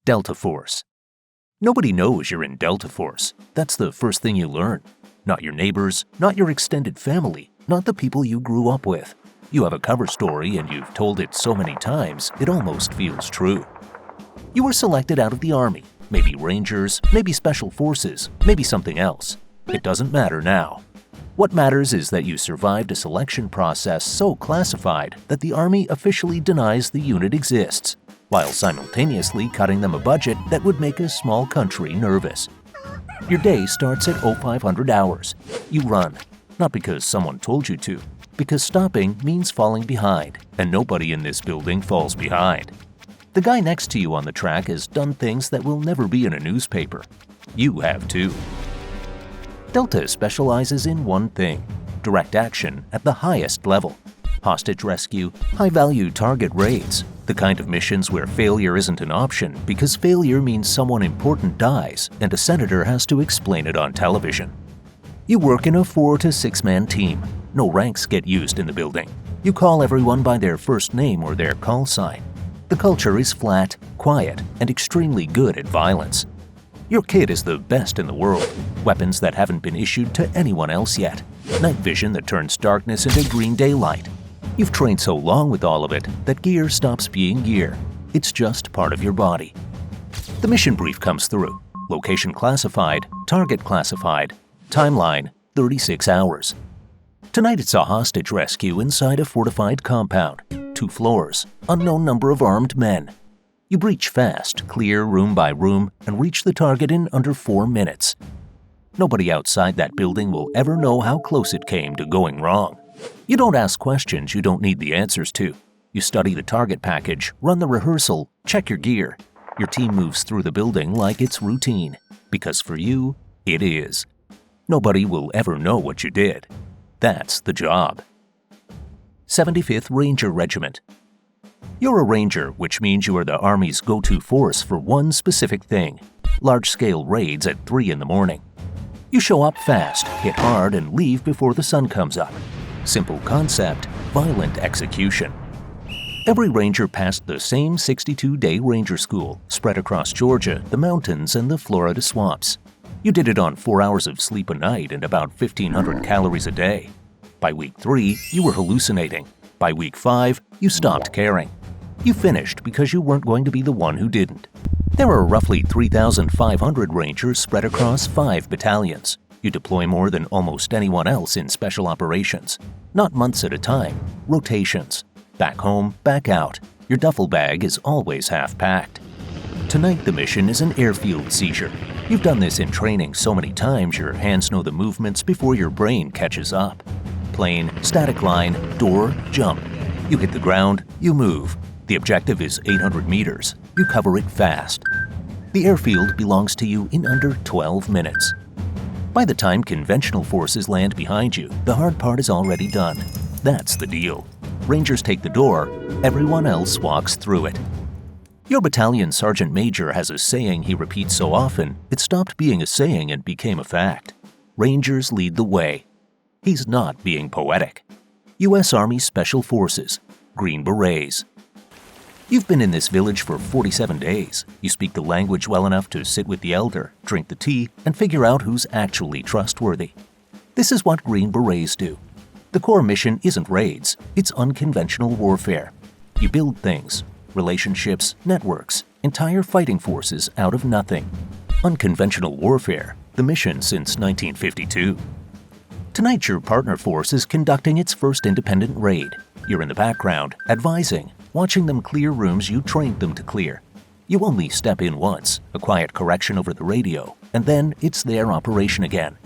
Delta Force. Nobody knows you're in Delta Force. That's the first thing you learn. Not your neighbors, not your extended family, not the people you grew up with. You have a cover story and you've told it so many times, it almost feels true. You were selected out of the Army, maybe Rangers, maybe Special Forces, maybe something else. It doesn't matter now. What matters is that you survived a selection process so classified that the Army officially denies the unit exists, while simultaneously cutting them a budget that would make a small country nervous. Your day starts at 0500 hours. You run, not because someone told you to, because stopping means falling behind, and nobody in this building falls behind. The guy next to you on the track has done things that will never be in a newspaper. You have too. Delta specializes in one thing: direct action at the highest level. Hostage rescue, high-value target raids, the kind of missions where failure isn't an option because failure means someone important dies and a senator has to explain it on television. You work in a 4 to 6-man team. No ranks get used in the building. You call everyone by their first name or their call sign. The culture is flat, quiet, and extremely good at violence. Your kit is the best in the world. Weapons that haven't been issued to anyone else yet. Night vision that turns darkness into green daylight. You've trained so long with all of it that gear stops being gear. It's just part of your body. The mission brief comes through. Location classified, target classified, timeline 36 hours. Tonight it's a hostage rescue inside a fortified compound. 2 floors, unknown number of armed men. You breach fast, clear room by room, and reach the target in under 4 minutes. Nobody outside that building will ever know how close it came to going wrong. You don't ask questions you don't need the answers to. You study the target package, run the rehearsal, check your gear. Your team moves through the building like it's routine, because for you, it is. Nobody will ever know what you did. That's the job. 75th Ranger Regiment. You're a Ranger, which means you are the Army's go-to force for one specific thing: large-scale raids at 3 in the morning. You show up fast, hit hard, and leave before the sun comes up. Simple concept, violent execution. Every Ranger passed the same 62-day Ranger School, spread across Georgia, the mountains, and the Florida swamps. You did it on 4 hours of sleep a night and about 1,500 calories a day. By week 3, you were hallucinating. By week 5, you stopped caring. You finished because you weren't going to be the one who didn't. There are roughly 3,500 Rangers spread across 5 battalions. You deploy more than almost anyone else in special operations. Not months at a time, rotations. Back home, back out. Your duffel bag is always half-packed. Tonight the mission is an airfield seizure. You've done this in training so many times your hands know the movements before your brain catches up. Plane, static line, door, jump. You hit the ground, you move. The objective is 800 meters. You cover it fast. The airfield belongs to you in under 12 minutes. By the time conventional forces land behind you, the hard part is already done. That's the deal. Rangers take the door, everyone else walks through it. Your battalion sergeant major has a saying he repeats so often, it stopped being a saying and became a fact. Rangers lead the way. He's not being poetic. U.S. Army Special Forces, Green Berets. You've been in this village for 47 days. You speak the language well enough to sit with the elder, drink the tea, and figure out who's actually trustworthy. This is what Green Berets do. The core mission isn't raids, it's unconventional warfare. You build things, relationships, networks, entire fighting forces out of nothing. Unconventional warfare, the mission since 1952. Tonight your partner force is conducting its first independent raid. You're in the background, advising, watching them clear rooms you trained them to clear. You only step in once, a quiet correction over the radio, and then it's their operation again.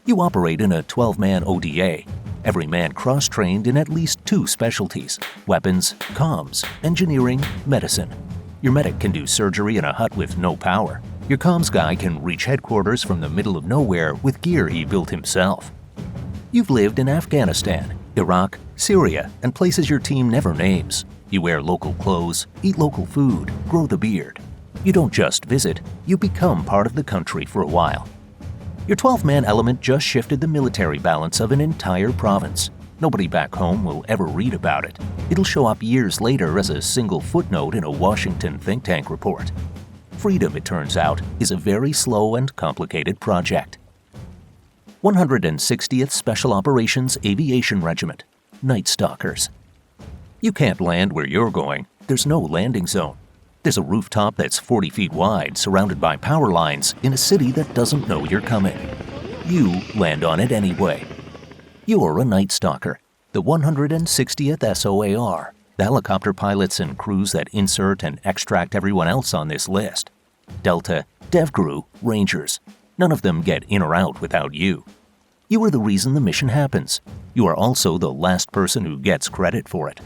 You operate in a 12-man ODA, every man cross-trained in at least 2 specialties: weapons, comms, engineering, medicine. Your medic can do surgery in a hut with no power. Your comms guy can reach headquarters from the middle of nowhere with gear he built himself. You've lived in Afghanistan, Iraq, Syria, and places your team never names. You wear local clothes, eat local food, grow the beard. You don't just visit, you become part of the country for a while. Your 12-man element just shifted the military balance of an entire province. Nobody back home will ever read about it. It'll show up years later as a single footnote in a Washington think tank report. Freedom, it turns out, is a very slow and complicated project. 160th Special Operations Aviation Regiment, Nightstalkers. You can't land where you're going. There's no landing zone. There's a rooftop that's 40 feet wide, surrounded by power lines, in a city that doesn't know you're coming. You land on it anyway. You're a Nightstalker, the 160th SOAR, the helicopter pilots and crews that insert and extract everyone else on this list. Delta, Devgru, Rangers. None of them get in or out without you. You are the reason the mission happens. You are also the last person who gets credit for it.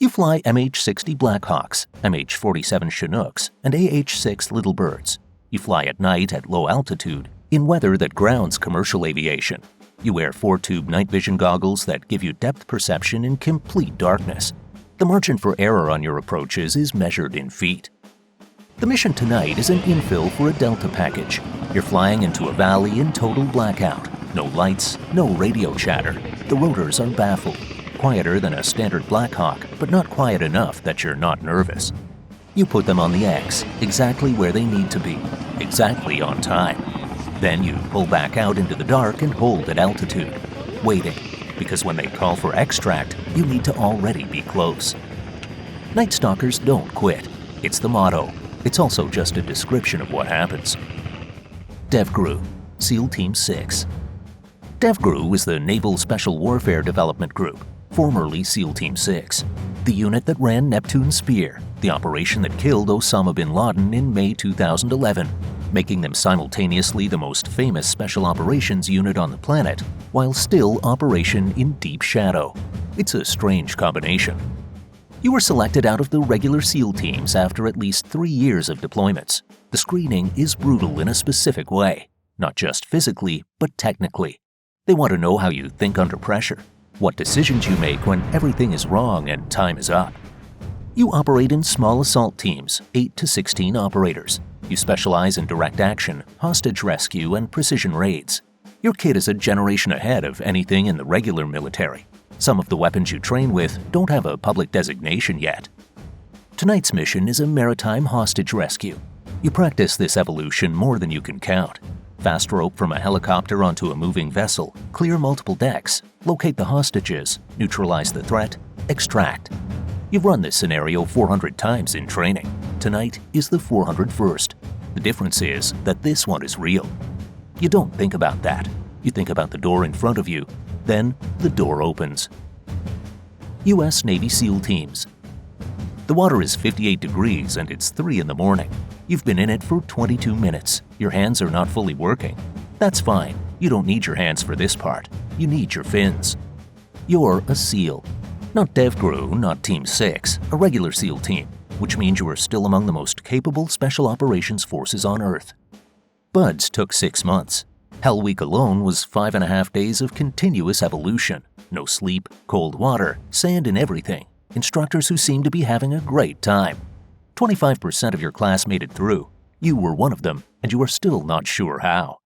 You fly MH-60 Blackhawks, MH-47 Chinooks, and AH-6 Little Birds. You fly at night at low altitude, in weather that grounds commercial aviation. You wear 4-tube night vision goggles that give you depth perception in complete darkness. The margin for error on your approaches is measured in feet. The mission tonight is an infill for a Delta package. You're flying into a valley in total blackout. No lights, no radio chatter. The rotors are baffled. Quieter than a standard Blackhawk, but not quiet enough that you're not nervous. You put them on the X, exactly where they need to be, exactly on time. Then you pull back out into the dark and hold at altitude, waiting, because when they call for extract, you need to already be close. Nightstalkers don't quit. It's the motto. It's also just a description of what happens. Devgru, SEAL Team 6. Devgru is the Naval Special Warfare Development Group, formerly SEAL Team 6, the unit that ran Neptune Spear, the operation that killed Osama bin Laden in May 2011, making them simultaneously the most famous special operations unit on the planet, while still operation in deep shadow. It's a strange combination. You were selected out of the regular SEAL teams after at least 3 years of deployments. The screening is brutal in a specific way, not just physically, but technically. They want to know how you think under pressure, what decisions you make when everything is wrong and time is up. You operate in small assault teams, 8 to 16 operators. You specialize in direct action, hostage rescue, and precision raids. Your kit is a generation ahead of anything in the regular military. Some of the weapons you train with don't have a public designation yet. Tonight's mission is a maritime hostage rescue. You practice this evolution more than you can count. Fast rope from a helicopter onto a moving vessel, clear multiple decks, locate the hostages, neutralize the threat, extract. You've run this scenario 400 times in training. Tonight is the 401st. The difference is that this one is real. You don't think about that. You think about the door in front of you. Then the door opens. U.S. Navy SEAL teams. The water is 58 degrees and it's 3 in the morning. You've been in it for 22 minutes. Your hands are not fully working. That's fine. You don't need your hands for this part. You need your fins. You're a SEAL. Not Devgru, not Team 6, a regular SEAL team, which means you are still among the most capable special operations forces on Earth. Buds took 6 months. Hell Week alone was 5.5 days of continuous evolution. No sleep, cold water, sand in everything. Instructors who seemed to be having a great time. 25% of your class made it through. You were one of them, and you are still not sure how.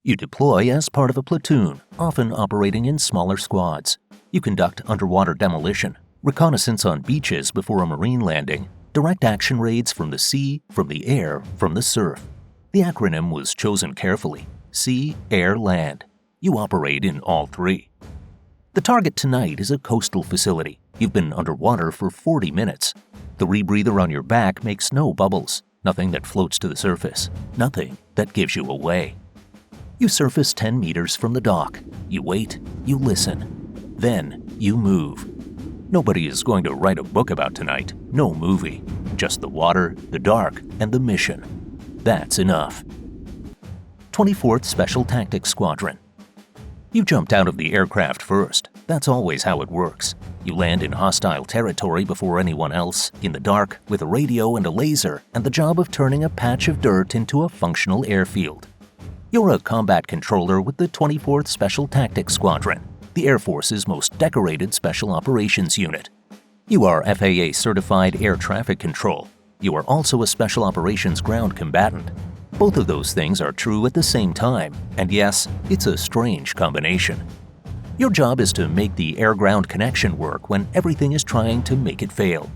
You deploy as part of a platoon, often operating in smaller squads. You conduct underwater demolition, reconnaissance on beaches before a marine landing, direct action raids from the sea, from the air, from the surf. The acronym was chosen carefully: Sea, Air, Land. You operate in all three. The target tonight is a coastal facility. You've been underwater for 40 minutes. The rebreather on your back makes no bubbles, nothing that floats to the surface, nothing that gives you away. You surface 10 meters from the dock. You wait, you listen. Then you move. Nobody is going to write a book about tonight, no movie. Just the water, the dark, and the mission. That's enough. 24th Special Tactics Squadron. You jumped out of the aircraft first. That's always how it works. You land in hostile territory before anyone else, in the dark, with a radio and a laser, and the job of turning a patch of dirt into a functional airfield. You're a combat controller with the 24th Special Tactics Squadron, the Air Force's most decorated special operations unit. You are FAA-certified air traffic control. You are also a special operations ground combatant. Both of those things are true at the same time, and yes, it's a strange combination. Your job is to make the air-ground connection work when everything is trying to make it fail.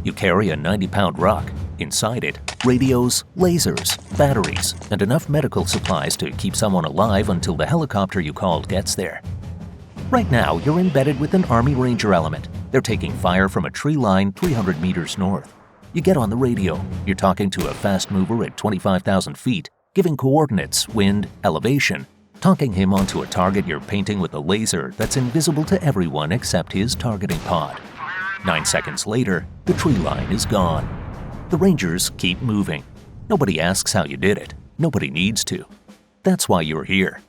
You carry a 90-pound ruck. Inside it, radios, lasers, batteries, and enough medical supplies to keep someone alive until the helicopter you called gets there. Right now, you're embedded with an Army Ranger element. They're taking fire from a tree line 300 meters north. You get on the radio. You're talking to a fast mover at 25,000 feet, giving coordinates, wind, elevation, talking him onto a target you're painting with a laser that's invisible to everyone except his targeting pod. 9 seconds later, the tree line is gone. The Rangers keep moving. Nobody asks how you did it. Nobody needs to. That's why you're here.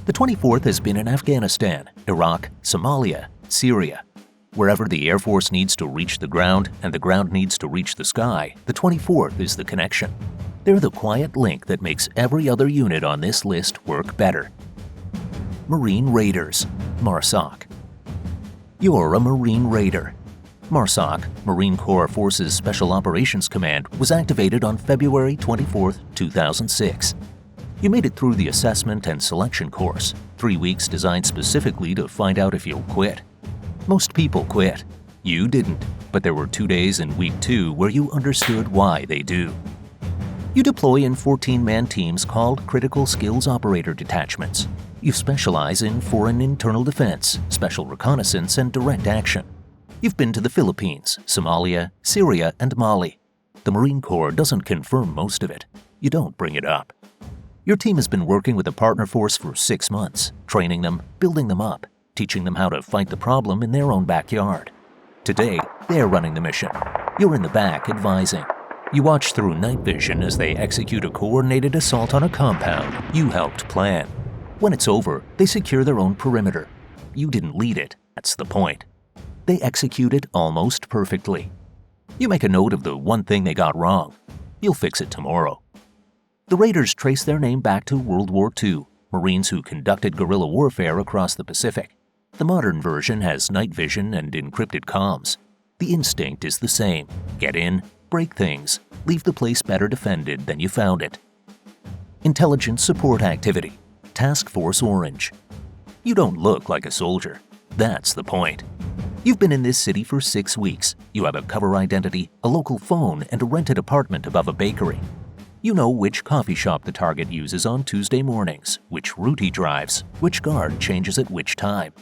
The 24th has been in Afghanistan, Iraq, Somalia, Syria. Wherever the Air Force needs to reach the ground and the ground needs to reach the sky, the 24th is the connection. They're the quiet link that makes every other unit on this list work better. Marine Raiders, MARSOC. You're a Marine Raider. MARSOC, Marine Corps Forces Special Operations Command, was activated on February 24, 2006. You made it through the assessment and selection course, 3 weeks designed specifically to find out if you'll quit. Most people quit. You didn't, but there were 2 days in week 2 where you understood why they do. You deploy in 14-man teams called Critical Skills Operator Detachments. You specialize in foreign internal defense, special reconnaissance, and direct action. You've been to the Philippines, Somalia, Syria, and Mali. The Marine Corps doesn't confirm most of it. You don't bring it up. Your team has been working with a partner force for 6 months, training them, building them up, teaching them how to fight the problem in their own backyard. Today, they're running the mission. You're in the back advising. You watch through night vision as they execute a coordinated assault on a compound you helped plan. When it's over, they secure their own perimeter. You didn't lead it, that's the point. They execute it almost perfectly. You make a note of the one thing they got wrong. You'll fix it tomorrow. The Raiders trace their name back to World War II, Marines who conducted guerrilla warfare across the Pacific. The modern version has night vision and encrypted comms. The instinct is the same. Get in, break things, leave the place better defended than you found it. Intelligence Support Activity, Task Force Orange. You don't look like a soldier. That's the point. You've been in this city for 6 weeks. You have a cover identity, a local phone, and a rented apartment above a bakery. You know which coffee shop the target uses on Tuesday mornings, which route he drives, which guard changes at which time.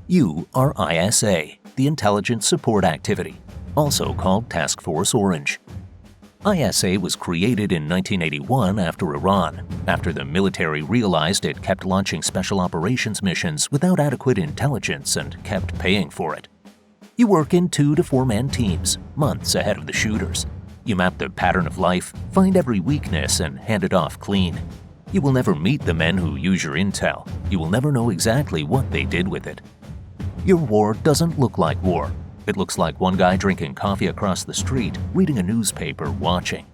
You are ISA, the Intelligence Support Activity, also called Task Force Orange. ISA was created in 1981 after Iran, after the military realized it kept launching special operations missions without adequate intelligence and kept paying for it. You work in 2 to 4-man teams, months ahead of the shooters. You map the pattern of life, find every weakness, and hand it off clean. You will never meet the men who use your intel. You will never know exactly what they did with it. Your war doesn't look like war. It looks like one guy drinking coffee across the street, reading a newspaper, watching.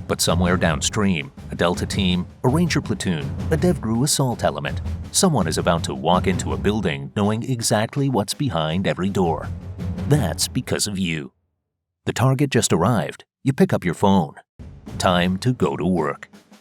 But somewhere downstream, a Delta team, a Ranger platoon, a Devgru assault element, someone is about to walk into a building knowing exactly what's behind every door. That's because of you. The target just arrived. You pick up your phone. Time to go to work.